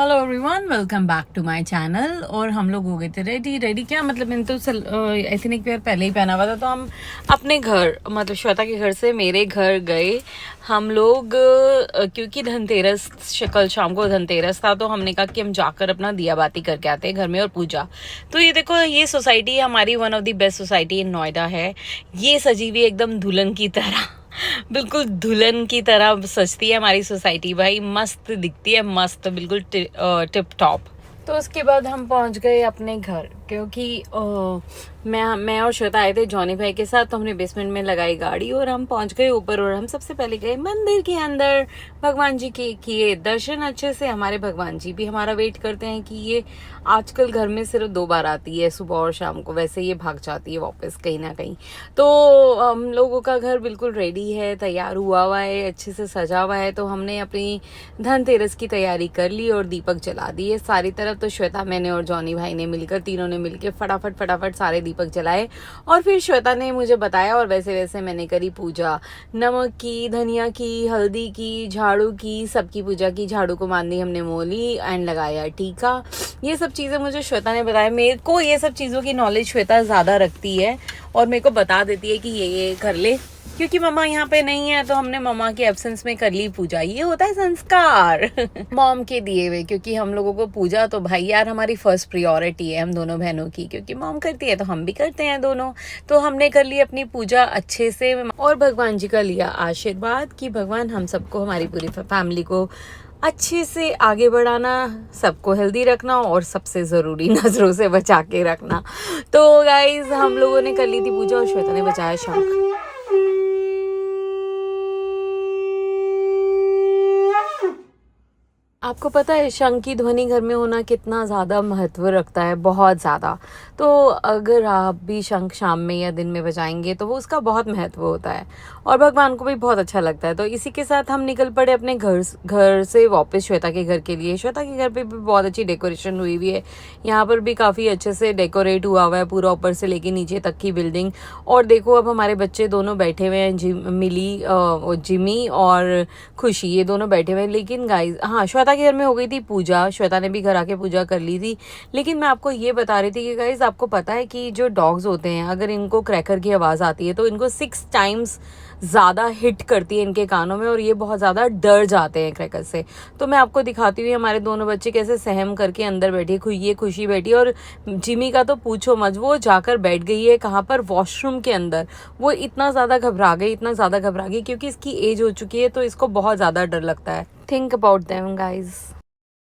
Hello everyone, welcome back to my channel. और हम लोग हो गए थे रेडी क्या मतलब मैंने तो एथनिक वेयर पहले ही पहना हुआ था। तो हम अपने घर मतलब श्वेता के घर से मेरे घर गए हम लोग, क्योंकि धनतेरस कल शाम को धनतेरस था। तो हमने कहा कि हम जाकर अपना दिया बाती करके आते हैं घर में और पूजा। तो ये देखो, ये सोसाइटी हमारी one of the best society in Noida है। ये सजी हुई एकदम दुल्हन की तरह, बिल्कुल दुल्हन की तरह सजती है हमारी सोसाइटी भाई। मस्त दिखती है, मस्त बिल्कुल टिप टॉप। तो उसके बाद हम पहुंच गए अपने घर, क्योंकि मैं और श्वेता आए थे जॉनी भाई के साथ। तो हमने बेसमेंट में लगाई गाड़ी और हम पहुंच गए ऊपर। और हम सबसे पहले गए मंदिर के अंदर, भगवान जी के किए दर्शन अच्छे से। हमारे भगवान जी भी हमारा वेट करते हैं कि ये आजकल घर में सिर्फ 2 बार आती है, सुबह और शाम को। वैसे ये भाग जाती है वापस कहीं ना कहीं। तो हम लोगों का घर बिल्कुल रेडी है, तैयार हुआ है, अच्छे से सजा हुआ है। तो हमने अपनी धनतेरस की तैयारी कर ली और दीपक जला दिए सारी तरफ। तो श्वेता, मैंने और जॉनी भाई ने मिलकर, तीनों ने मिलकर फटाफट सारे दीपक जलाए। और फिर श्वेता ने मुझे बताया और वैसे वैसे मैंने करी पूजा। नमक की, धनिया की, हल्दी की, झाड़ू की, सबकी पूजा की। झाड़ू को बांधी हमने मोली एंड लगाया टीका। ये सब चीज़ें मुझे श्वेता ने बताया। मेरे को ये सब चीज़ों की नॉलेज श्वेता ज़्यादा रखती है और मेरे को बता देती है कि ये कर ले, क्योंकि मम्मा यहाँ पे नहीं है। तो हमने मम्मा के एब्सेंस में कर ली पूजा। ये होता है संस्कार मॉम के दिए हुए, क्योंकि हम लोगों को पूजा तो भाई यार हमारी फर्स्ट प्रायोरिटी है हम दोनों बहनों की। क्योंकि मॉम करती है तो हम भी करते हैं दोनों। तो हमने कर ली अपनी पूजा अच्छे से और भगवान जी का लिया आशीर्वाद कि भगवान हम सबको, हमारी पूरी फैमिली को अच्छे से आगे बढ़ाना, सबको हेल्दी रखना और सबसे ज़रूरी नज़रों से बचा के रखना। तो गाइज हम लोगों ने कर ली थी पूजा और श्वेता ने बजाया शंख। आपको पता है शंख की ध्वनि घर में होना कितना ज़्यादा महत्व रखता है, बहुत ज़्यादा। तो अगर आप भी शंख शाम में या दिन में बजाएंगे तो वो उसका बहुत महत्व होता है और भगवान को भी बहुत अच्छा लगता है। तो इसी के साथ हम निकल पड़े अपने घर से वापस श्वेता के घर के लिए। श्वेता के घर पे भी बहुत अच्छी डेकोरेशन हुई हुई है। यहाँ पर भी काफ़ी अच्छे से डेकोरेट हुआ हुआ है पूरा, ऊपर से लेके नीचे तक की बिल्डिंग। और देखो अब हमारे बच्चे दोनों बैठे हुए हैं, मिली जिमी और खुशी, ये दोनों बैठे हुए हैं। लेकिन गाइज, हाँ, श्वेता के घर में हो गई थी पूजा, श्वेता ने भी घर आके पूजा कर ली थी। लेकिन मैं आपको ये बता रही थी कि गाइज आपको पता है कि जो डॉग्स होते हैं, अगर इनको क्रैकर की आवाज़ आती है तो इनको 6 टाइम्स ज़्यादा हिट करती है इनके कानों में और ये बहुत ज़्यादा डर जाते हैं क्रैकर से। तो मैं आपको दिखाती हुई हमारे दोनों बच्चे कैसे सहम करके अंदर बैठी, ये खुशी बैठी। और जिमी का तो पूछो मत, वो जाकर बैठ गई है कहाँ पर, वॉशरूम के अंदर। वो इतना ज़्यादा घबरा गई क्योंकि इसकी एज हो चुकी है तो इसको बहुत ज़्यादा डर लगता है। Think about them guys.